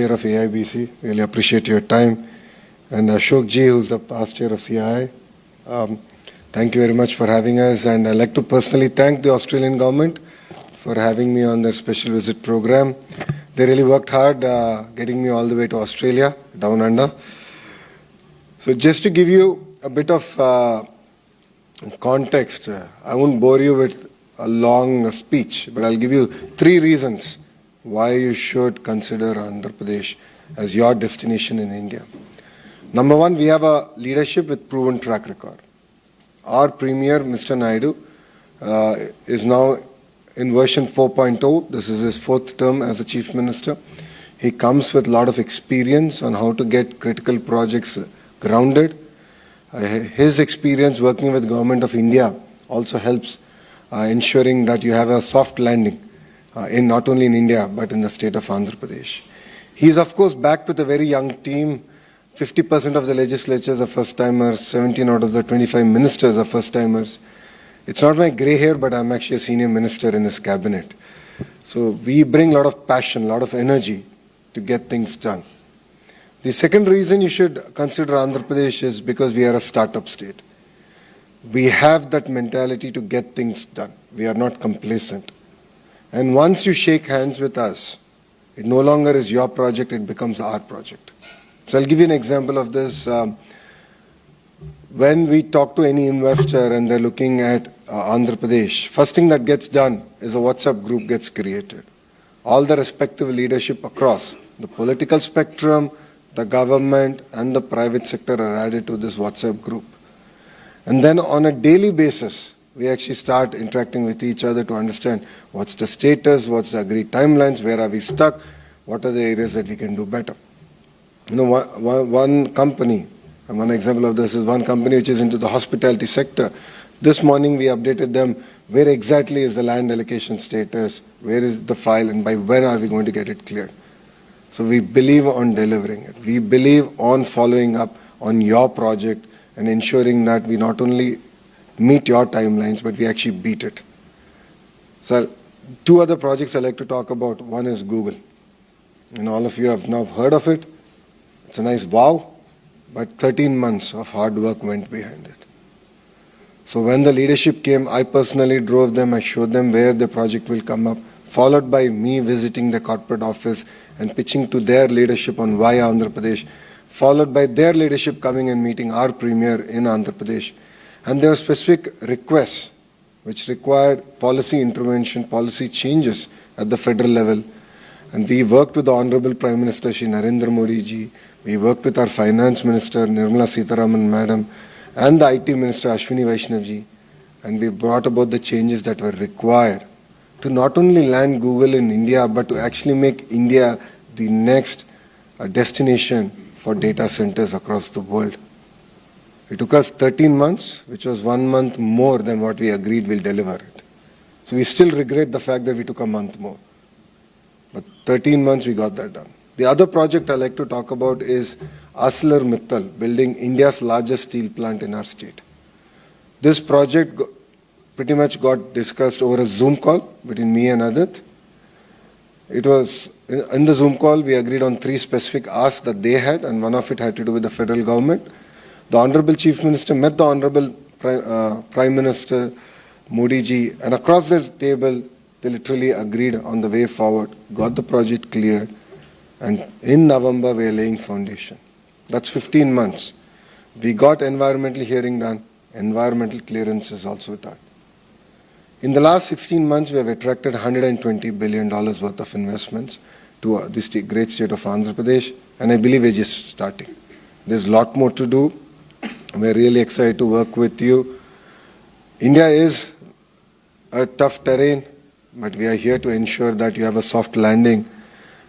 Chair of AIBC. Really appreciate your time. And Ashok Ji, who's the past chair of CII. Thank you very much for having us. And I'd like to personally thank the Australian government for having me on their special visit program. They really worked hard getting me all the way to Australia, down under. So just to give you a bit of context, I won't bore you with a long speech, but I'll give you 3 reasons why you should consider Andhra Pradesh as your destination in India. Number 1, we have a leadership with proven track record. Our Premier, Mr. Naidu, is now in version 4.0. This is his 4th term as a Chief Minister. He comes with a lot of experience on how to get critical projects grounded. His experience working with Government of India also helps ensuring that you have a soft landing in not only in India but in the state of Andhra Pradesh. He is of course backed with a very young team. 50% of the legislatures are first-timers, 17 out of the 25 ministers are first-timers. It's not my grey hair, but I'm actually a senior minister in his cabinet. So we bring a lot of passion, a lot of energy to get things done. The second reason you should consider Andhra Pradesh is because we are a startup state. We have that mentality to get things done. We are not complacent. And once you shake hands with us, it no longer is your project, it becomes our project. So I'll give you an example of this. When we talk to any investor and they're looking at Andhra Pradesh, first thing that gets done is a WhatsApp group gets created. All the respective leadership across the political spectrum, the government and the private sector are added to this WhatsApp group. And then on a daily basis, we actually start interacting with each other to understand what's the status, what's the agreed timelines, where are we stuck, what are the areas that we can do better. You know, one company, and one example of this is one company which is into the hospitality sector. This morning we updated them where exactly is the land allocation status, where is the file, and by when are we going to get it cleared. So we believe on delivering it. We believe on following up on your project and ensuring that we not only meet your timelines, but we actually beat it. So 2 other projects I'd like to talk about. One is Google. And all of you have now heard of it. It's a nice wow, but 13 months of hard work went behind it. So when the leadership came, I personally drove them, I showed them where the project will come up, followed by me visiting the corporate office and pitching to their leadership on why Andhra Pradesh, followed by their leadership coming and meeting our Premier in Andhra Pradesh. And there were specific requests which required policy intervention, policy changes at the federal level. And we worked with the Honorable Prime Minister Shri Narendra Modi ji, we worked with our Finance Minister Nirmala Sitharaman Madam and the IT Minister Ashwini Vaishnav ji, and we brought about the changes that were required to not only land Google in India but to actually make India the next destination for data centers across the world. It took us 13 months, which was 1 month more than what we agreed we'll deliver it. So we still regret the fact that we took a month more. But 13 months we got that done. The other project I like to talk about is ArcelorMittal, building India's largest steel plant in our state. This project pretty much got discussed over a Zoom call between me and Adit. It was, in the Zoom call, we agreed on 3 specific asks that they had, and one of it had to do with the federal government. The Honorable Chief Minister met the Honorable Prime Minister Modi ji, and across the table, they literally agreed on the way forward, got the project cleared, and in November we are laying foundation. That's 15 months. We got environmental hearing done, environmental clearance is also done. In the last 16 months, we have attracted $120 billion worth of investments to this great state of Andhra Pradesh, and I believe we're just starting. There's a lot more to do. We're really excited to work with you. India is a tough terrain, but we are here to ensure that you have a soft landing.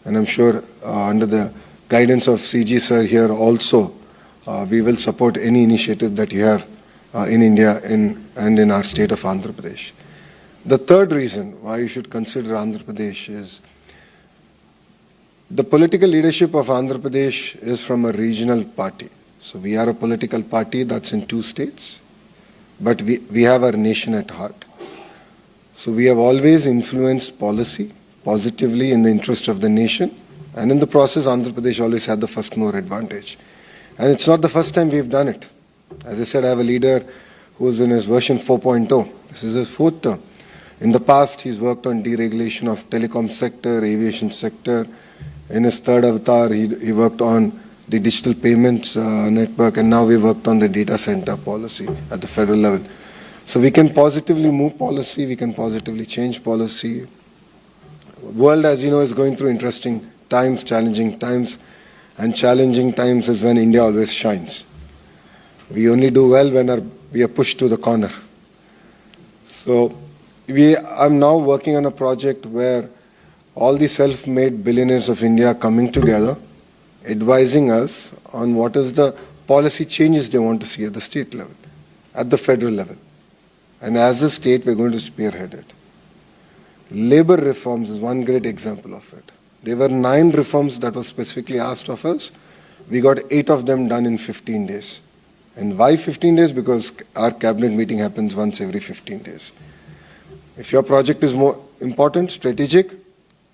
And I'm sure under the guidance of CG sir here also, we will support any initiative that you have in India and in our state of Andhra Pradesh. The third reason why you should consider Andhra Pradesh is the political leadership of Andhra Pradesh is from a regional party. So we are a political party that's in 2 states, but we have our nation at heart. So we have always influenced policy positively in the interest of the nation And in the process, Andhra Pradesh always had the first mover advantage. And it's not the first time we've done it. As I said, I have a leader who's in his version 4.0. This is his fourth term. In the past, he's worked on deregulation of telecom sector, aviation sector. In his third avatar, he worked on the digital payments network, and now we worked on the data center policy at the federal level. So we can positively move policy, we can positively change policy. World, as you know, is going through interesting times, challenging times, and challenging times is when India always shines. We only do well when we are pushed to the corner. So I'm now working on a project where all the self-made billionaires of India are coming together, advising us on what is the policy changes they want to see at the state level, at the federal level. And as a state, we're going to spearhead it. Labor reforms is one great example of it. There were 9 reforms that were specifically asked of us. We got 8 of them done in 15 days. And why 15 days? Because our cabinet meeting happens once every 15 days. If your project is more important, strategic,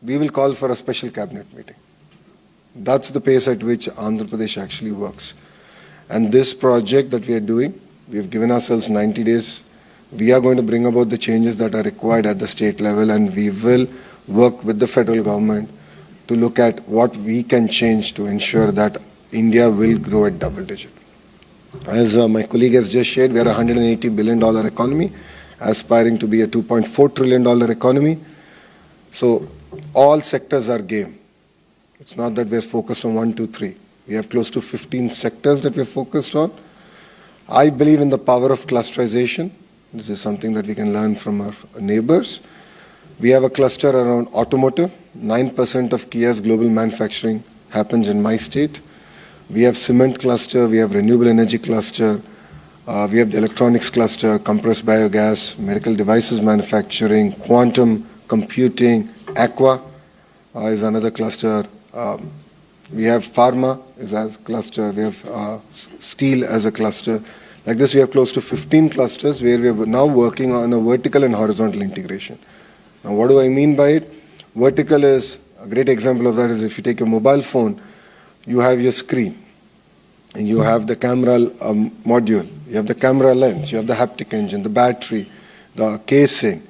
we will call for a special cabinet meeting. That's the pace at which Andhra Pradesh actually works. And this project that we are doing, we've given ourselves 90 days. We are going to bring about the changes that are required at the state level, and we will work with the federal government to look at what we can change to ensure that India will grow at double digit. As my colleague has just shared, we are a $180 billion economy, aspiring to be a $2.4 trillion economy. So all sectors are game. It's not that we're focused on 1, 2, 3. We have close to 15 sectors that we're focused on. I believe in the power of clusterization. This is something that we can learn from our neighbors. We have a cluster around automotive. 9% of Kia's global manufacturing happens in my state. We have cement cluster, we have renewable energy cluster, we have the electronics cluster, compressed biogas, medical devices manufacturing, quantum computing, aqua is another cluster. We have pharma as a cluster, we have steel as a cluster. Like this, we have close to 15 clusters where we are now working on a vertical and horizontal integration. Now, what do I mean by it? Vertical is, a great example of that is if you take your mobile phone, you have your screen, and you have the camera module, you have the camera lens, you have the haptic engine, the battery, the casing.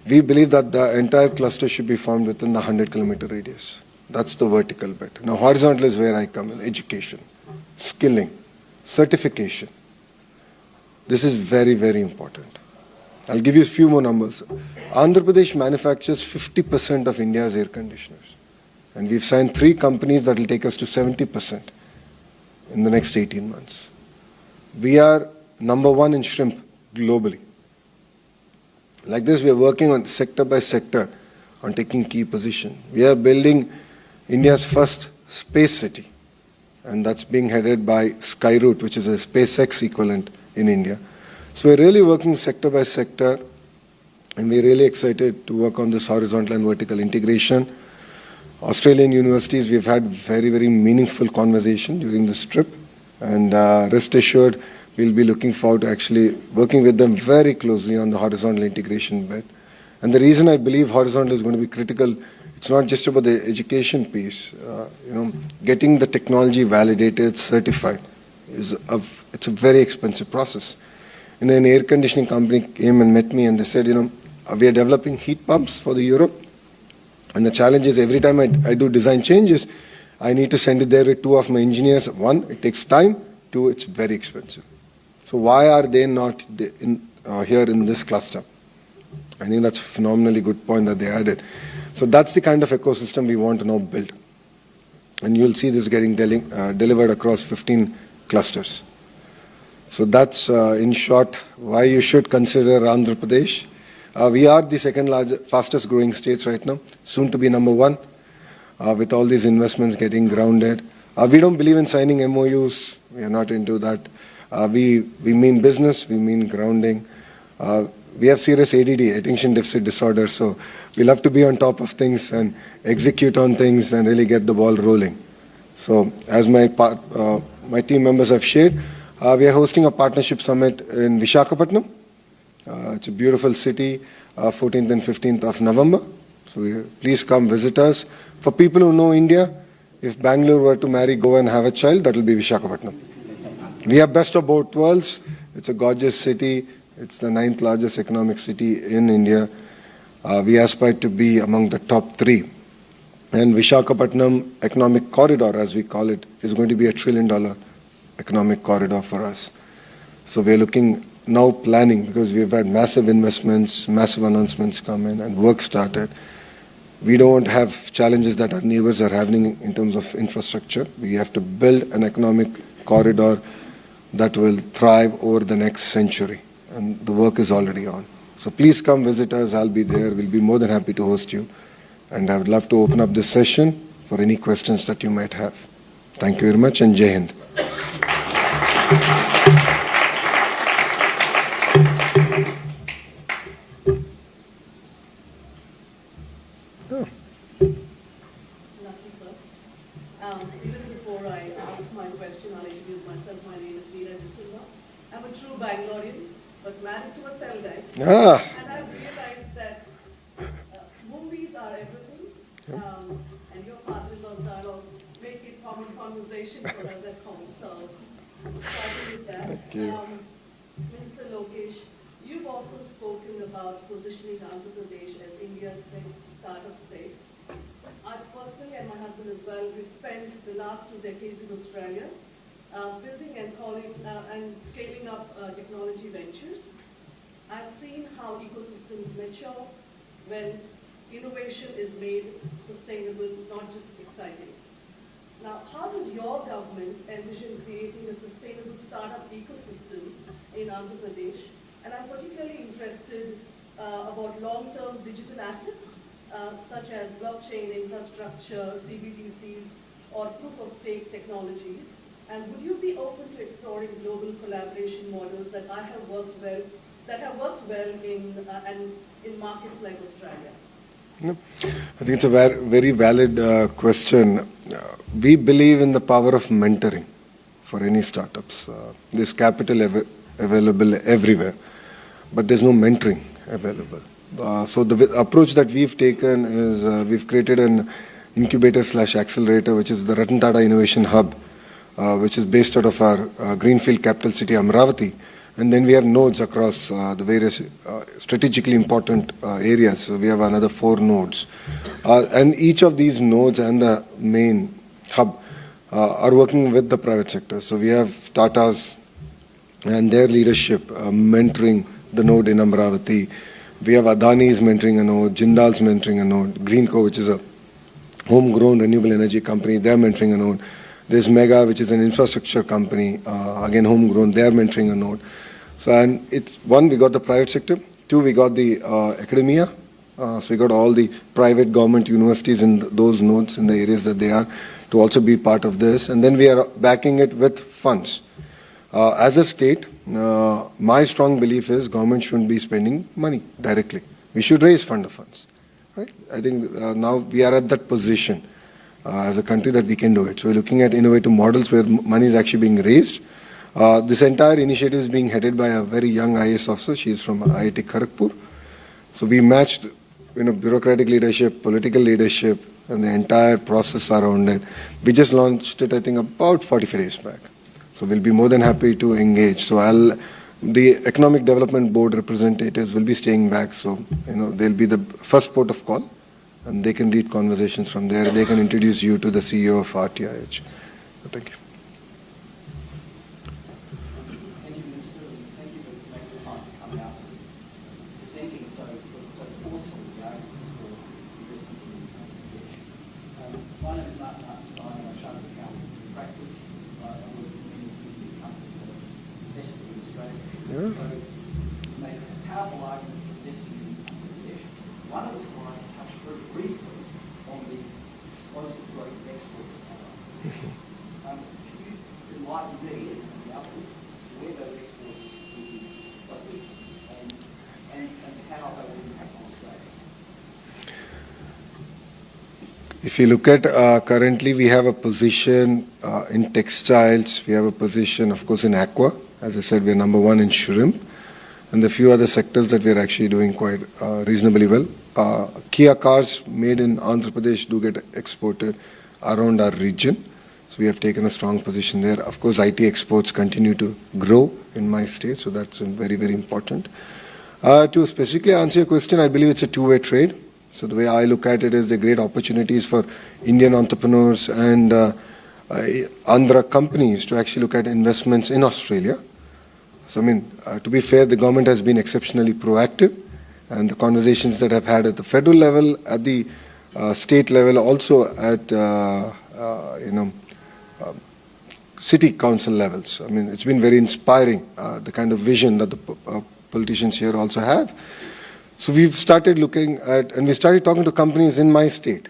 We believe that the entire cluster should be formed within the 100-kilometer radius. That's the vertical bit. Now, horizontal is where I come in, education, skilling, certification. This is very, very important. I'll give you a few more numbers. Andhra Pradesh manufactures 50% of India's air conditioners. And we've signed 3 companies that will take us to 70% in the next 18 months. We are number 1 in shrimp globally. Like this, we are working on sector by sector on taking key position. We are building India's first space city, and that's being headed by Skyroot, which is a SpaceX equivalent in India. So we're really working sector by sector, and we're really excited to work on this horizontal and vertical integration. Australian universities, we've had very, very meaningful conversation during this trip, and rest assured, we'll be looking forward to actually working with them very closely on the horizontal integration bit. And the reason I believe horizontal is going to be critical, it's not just about the education piece. Getting the technology validated, certified, it's a very expensive process. An air conditioning company came and met me and they said, we are developing heat pumps for the Europe. And the challenge is every time I do design changes, I need to send it there with 2 of my engineers. 1, it takes time. 2, it's very expensive. So why are they not here in this cluster? I think that's a phenomenally good point that they added. So that's the kind of ecosystem we want to now build. And you'll see this getting delivered across 15 clusters. So that's, in short, why you should consider Andhra Pradesh. We are the second largest, fastest growing states right now, soon to be number 1, with all these investments getting grounded. We don't believe in signing MOUs. We are not into that. We mean business, we mean grounding. We have serious ADD, attention deficit disorder, so we love to be on top of things and execute on things and really get the ball rolling. So as my team members have shared, we are hosting a partnership summit in Visakhapatnam. It's a beautiful city, 14th and 15th of November. So please come visit us. For people who know India, if Bangalore were to marry Goa and have a child, that will be Visakhapatnam. We have best of both worlds. It's a gorgeous city. It's the 9th largest economic city in India. We aspire to be among the top 3. And Visakhapatnam Economic Corridor, as we call it, is going to be $1 trillion economic corridor for us. So we're looking now planning, because we've had massive investments, massive announcements come in and work started. We don't have challenges that our neighbors are having in terms of infrastructure. We have to build an economic corridor that will thrive over the next century. And the work is already on. So please come visit us. I'll be there. We'll be more than happy to host you. And I would love to open up this session for any questions that you might have. Thank you very much, and Jai Hind. Even before I ask my question, I'll introduce myself. My name is Veera De Silva. I'm a true Bangalorean, but married to a Telugu. And I've realized that movies are everything, and your father-in-law's dialogues make it common conversation for us at home. So, starting with that, Mr. Lokesh, you've often spoken about positioning Andhra Pradesh as India's next startup state. I personally, and my husband as well, we've spent the last 2 decades in Australia building and scaling up technology ventures. I've seen how ecosystems mature when innovation is made sustainable, not just exciting. Now, how does your government envision creating a sustainable startup ecosystem in Andhra Pradesh? And I'm particularly interested about long-term digital assets, such as blockchain infrastructure, CBDCs, or proof-of-stake technologies? And would you be open to exploring global collaboration models that have worked well in markets like Australia? I think it's a very valid question. We believe in the power of mentoring for any startups. There's capital available everywhere, but there's no mentoring available. So the approach that we've taken is we've created an incubator/accelerator, which is the Ratan Tata Innovation Hub, which is based out of our greenfield capital city, Amaravati. And then we have nodes across the various strategically important areas. So we have another 4 nodes. And each of these nodes and the main hub are working with the private sector. So we have Tata's and their leadership mentoring the node in Amaravati. We have Adani's mentoring a node, Jindal's mentoring a node, Greenco, which is a homegrown renewable energy company, they're mentoring a node. There's Mega, which is an infrastructure company, again homegrown, they're mentoring a node. So, and it's 1, we got the private sector, 2, we got the academia, so we got all the private government universities in those nodes in the areas that they are to also be part of this. And then we are backing it with funds. As a state, my strong belief is government shouldn't be spending money directly. We should raise funds. Right? I think now we are at that position as a country that we can do it. So we're looking at innovative models where money is actually being raised. This entire initiative is being headed by a very young IAS officer. She is from IIT Kharagpur. So we matched bureaucratic leadership, political leadership, and the entire process around it. We just launched it, I think, about 45 days back. So we'll be more than happy to engage. So the Economic Development Board representatives will be staying back. So, they'll be the first port of call, and they can lead conversations from there. They can introduce you to the CEO of RTIH. So thank you. Thank you, Minister, and thank you for making the time to come out and presenting so forcefully the argument for investment in Bangladesh. My name is Martin Stein, I'm a chartered accountant in practice. I work with many companies that have invested in Australia. Yeah. So you make a powerful argument for investing in Bangladesh. One of the slides touched very briefly on the explosive growth of exports. Can you enlighten me and the others where those exports will be focused and how they will impact on Australia? If you look at currently, we have a position in textiles. We have a position, of course, in aqua. As I said, we are number 1 in shrimp. And the few other sectors that we are actually doing quite reasonably well. Kia cars made in Andhra Pradesh do get exported around our region. So we have taken a strong position there. Of course, IT exports continue to grow in my state, so that's very, very important. To specifically answer your question, I believe it's a two-way trade. So the way I look at it is the great opportunities for Indian entrepreneurs and Andhra companies to actually look at investments in Australia. So, to be fair, the government has been exceptionally proactive, and the conversations that I've had at the federal level, at the state level, also at, city council levels. It's been very inspiring, the kind of vision that the politicians here also have. So we've started looking at, and we started talking to companies in my state,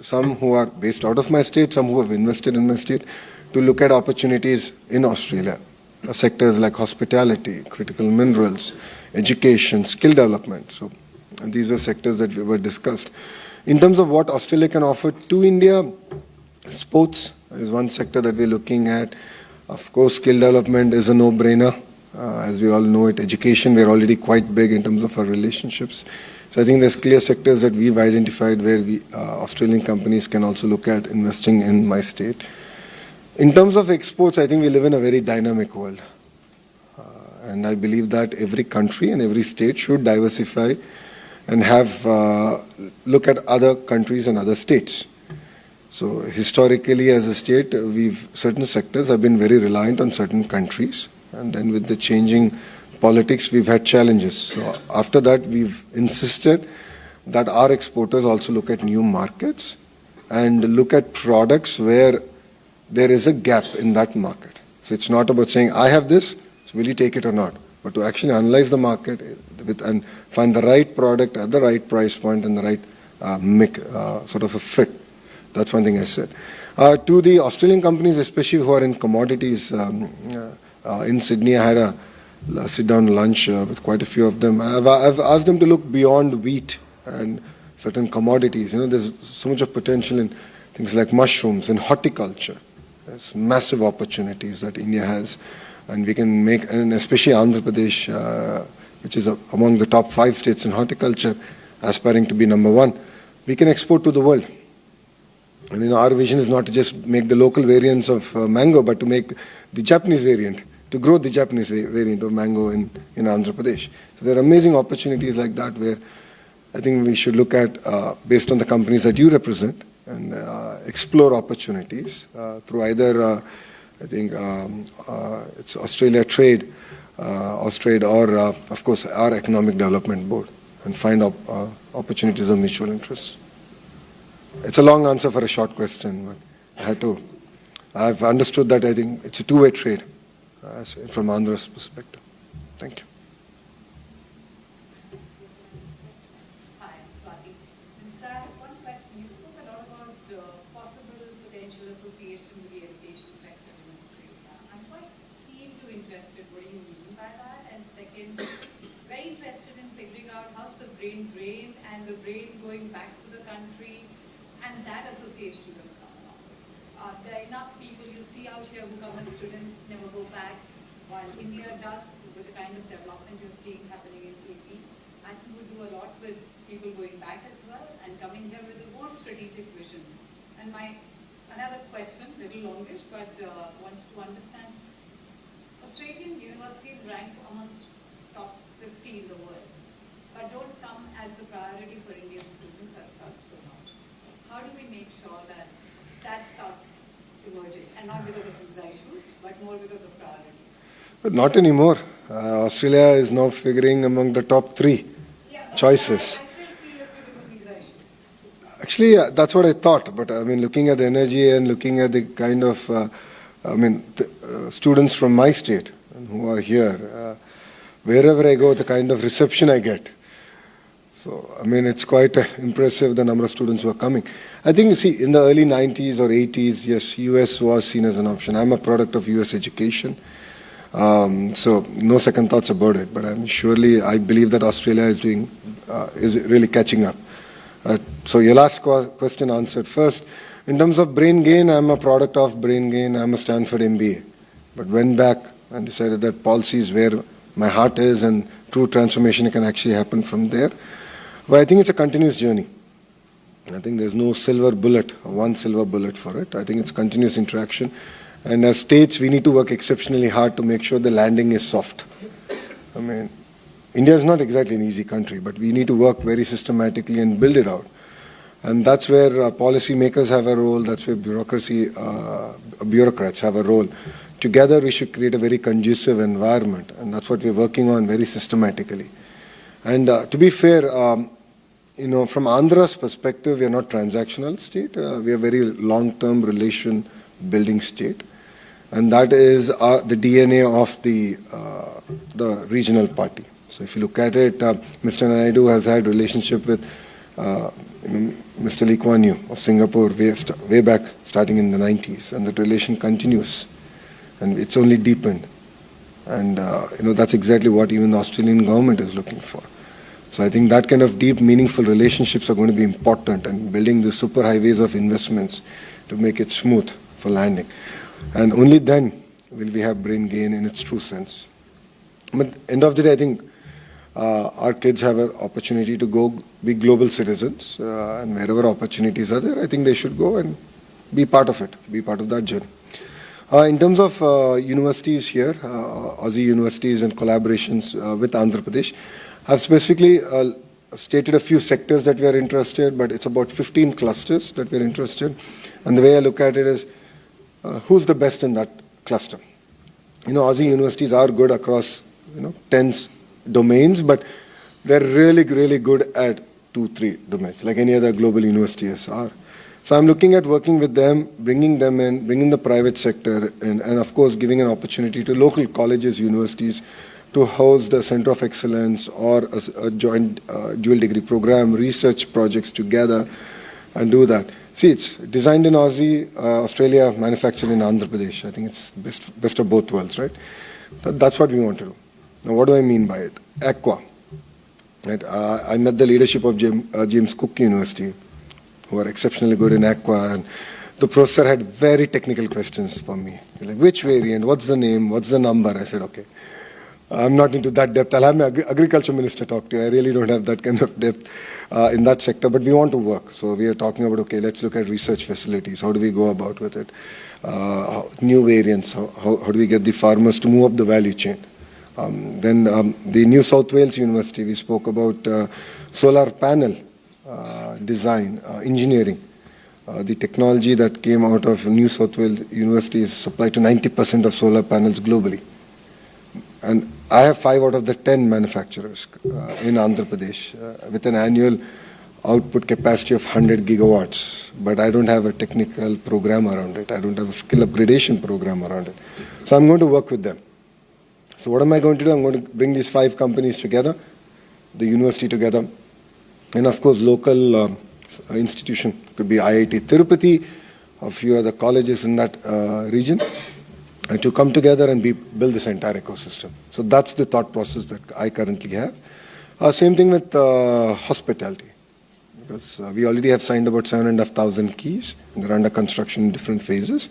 some who are based out of my state, some who have invested in my state, to look at opportunities in Australia. Sectors like hospitality, critical minerals, education, skill development. So these were sectors that were discussed. In terms of what Australia can offer to India, sports is one sector that we're looking at. Of course, skill development is a no-brainer. As we all know it, education, we're already quite big in terms of our relationships. So I think there's clear sectors that we've identified where Australian companies can also look at investing in my state. In terms of exports, I think we live in a very dynamic world. And I believe that every country and every state should diversify and have look at other countries and other states. So historically, as a state, certain sectors have been very reliant on certain countries. And then with the changing politics, we've had challenges. So after that, we've insisted that our exporters also look at new markets and look at products where there is a gap in that market. So it's not about saying, I have this, so will you take it or not? But to actually analyze the market and find the right product at the right price point and the right sort of a fit. That's one thing I said. To the Australian companies, especially who are in commodities, in Sydney, I had a sit-down lunch with quite a few of them. I've asked them to look beyond wheat and certain commodities. There's so much of potential in things like mushrooms and horticulture. There's massive opportunities that India has, and we can make, and especially Andhra Pradesh, which is among the top 5 states in horticulture, aspiring to be number 1. We can export to the world. And our vision is not to just make the local variants of mango, but to make the Japanese variant, to grow the Japanese variant of mango in Andhra Pradesh. So there are amazing opportunities like that where I think we should look at, based on the companies that you represent, and explore opportunities through either, it's Australia Trade, Austrade, or of course our Economic Development Board, and find opportunities of mutual interest. It's a long answer for a short question, but I've understood that I think it's a two-way trade from Andhra's perspective. Thank you. Hi, I'm Swati. Mr. I have one question. You spoke a lot about possible potential association with the education sector in Australia. I'm quite keen to interested. What do you mean by that? And second, very interested in figuring out how's the brain drain and the brain going back to the country, and that association will come along. There are enough people you see out here who come as students, never go back, while India does, with the kind of development you're seeing happening in AP. I think would do a lot with people going back as well and coming here with a more strategic vision. And another question, a little longish, but wanted to understand. Australian universities rank amongst top 50 in the world, but don't come as the priority for Indian students as such so much. How do we make sure that that starts emerging, and not because of visa issues, but more because of priority? But not anymore. Australia is now figuring among the top 3 choices. I still feel it's because of visa issues. Actually, that's what I thought. But looking at the energy and looking at the kind of, students from my state who are here, wherever I go, the kind of reception I get. So, it's quite impressive, the number of students who are coming. I think, in the early 90s or 80s, yes, US was seen as an option. I'm a product of US education. So, no second thoughts about it. But I believe that Australia is really catching up. So, your last question answered first. In terms of brain gain, I'm a product of brain gain. I'm a Stanford MBA. But went back and decided that policy is where my heart is, and true transformation can actually happen from there. But I think it's a continuous journey. I think there's no silver bullet, one silver bullet for it. I think it's continuous interaction. And as states, we need to work exceptionally hard to make sure the landing is soft. I mean, India is not exactly an easy country, but we need to work very systematically and build it out. And that's where policymakers have a role, that's where bureaucrats have a role. Together, we should create a very conducive environment, and that's what we're working on very systematically. And to be fair, from Andhra's perspective, we are not transactional state. We are very long-term relation building state. And that is the DNA of the regional party. So if you look at it, Mr. Naidu has had relationship with Mr. Lee Kuan Yew of Singapore way back, starting in the 90s. And that relation continues. And it's only deepened. And that's exactly what even the Australian government is looking for. So I think that kind of deep, meaningful relationships are going to be important, and building the super highways of investments to make it smooth for landing. And only then will we have brain gain in its true sense. But end of the day, I think our kids have an opportunity to go be global citizens, and wherever opportunities are there, I think they should go and be part of it, be part of that journey. In terms of universities here, Aussie universities and collaborations with Andhra Pradesh, I've specifically stated a few sectors that we are interested, but it's about 15 clusters that we're interested. And the way I look at it is, who's the best in that cluster? Aussie universities are good across, 10 domains, but they're really, really good at 2-3 domains, like any other global universities are. So I'm looking at working with them, bringing them in, bringing the private sector in, and of course giving an opportunity to local colleges, universities to host the Center of Excellence or a joint dual degree program, research projects together and do that. See, it's designed in Aussie, Australia, manufactured in Andhra Pradesh. I think it's best of both worlds, right? That's what we want to do. Now, what do I mean by it? Aqua. Right? I met the leadership of James Cook University, who are exceptionally good in aqua, and the professor had very technical questions for me. Like, which variant, what's the name, what's the number? I said, okay, I'm not into that depth. I'll have my agriculture minister talk to you. I really don't have that kind of depth in that sector, but we want to work. So we are talking about, okay, let's look at research facilities. How do we go about with it? New variants, how do we get the farmers to move up the value chain? Then the New South Wales University, we spoke about solar panel design, engineering. The technology that came out of New South Wales University is supplied to 90% of solar panels globally. And I have 5 out of the 10 manufacturers in Andhra Pradesh with an annual output capacity of 100 gigawatts. But I don't have a technical program around it. I don't have a skill upgradation program around it. So I'm going to work with them. So what am I going to do? I'm going to bring these 5 companies together, the university together, and of course local institution. Could be IIT Tirupati, a few other colleges in that region, to come together and build this entire ecosystem. So that's the thought process that I currently have. Same thing with hospitality, because we already have signed about 7,500 keys. They're under construction in different phases.